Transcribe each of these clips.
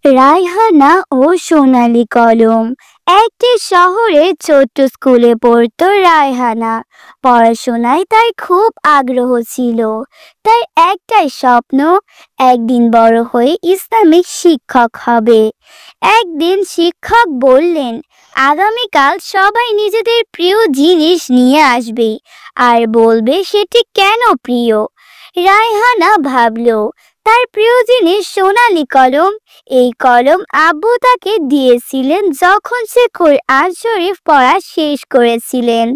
রায়হানা ও সোনালী কলম। একটি শহরে ছোট্ট স্কুলে পড়তো রায়হানা। পড়াশোনায় তার খুব আগ্রহ ছিল। তার একটাই স্বপ্ন, একদিন বড় হয়ে ইসলামিক শিক্ষক হবে। একদিন শিক্ষক বললেন, আগামীকাল সবাই নিজেদের প্রিয় জিনিস নিয়ে আসবে আর বলবে সেটি কেন প্রিয়। রায়হানা ভাবল, তার প্রিয় জিনিস সোনালী কলম। এই কলম আব্বু তাকে দিয়েছিলেন যখন সে কোরআন শরীফ পড়া শেষ করেছিলেন।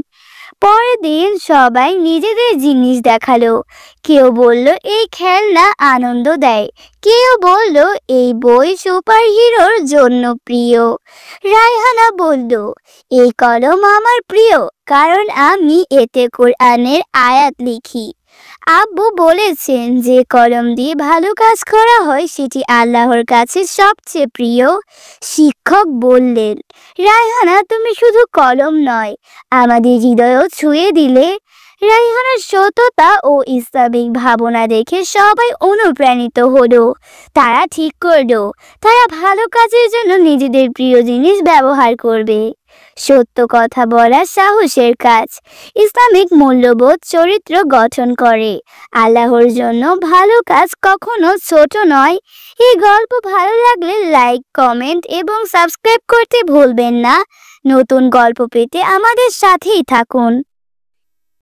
পরের দিন সবাই নিজেদের জিনিস দেখালো। কেউ বলল এই খেলনা আনন্দ দেয়, কেউ বলল এই বই সুপার হিরোর জন্য প্রিয়। রায়হানা বলল, এই কলম আমার প্রিয় কারণ আমি এতে কোরআনের আয়াত লিখি। আব্বু বলেছেন যে কলম দিয়ে ভালো কাজ করা হয় সেটি আল্লাহর কাছে সবচেয়ে প্রিয়। শিক্ষক বললেন, রায়হানা তুমি শুধু কলম নয়, আমাদের হৃদয়ও ছুঁয়ে দিলে। রায়হানার সততা ও ইসলামিক ভাবনা দেখে সবাই অনুপ্রাণিত হলো। তারা ঠিক করলো তারা ভালো কাজের জন্য নিজেদের প্রিয় জিনিস ব্যবহার করবে। সত্য কথা বলা সাহসের কাজ। ইসলামিক মূল্যবোধ চরিত্র গঠন করে। আল্লাহর জন্য ভালো কাজ কখনো ছোট নয়। এই গল্প ভালো লাগলে লাইক, কমেন্ট এবং সাবস্ক্রাইব করতে ভুলবেন না। নতুন গল্প পেতে আমাদের সাথেই থাকুন।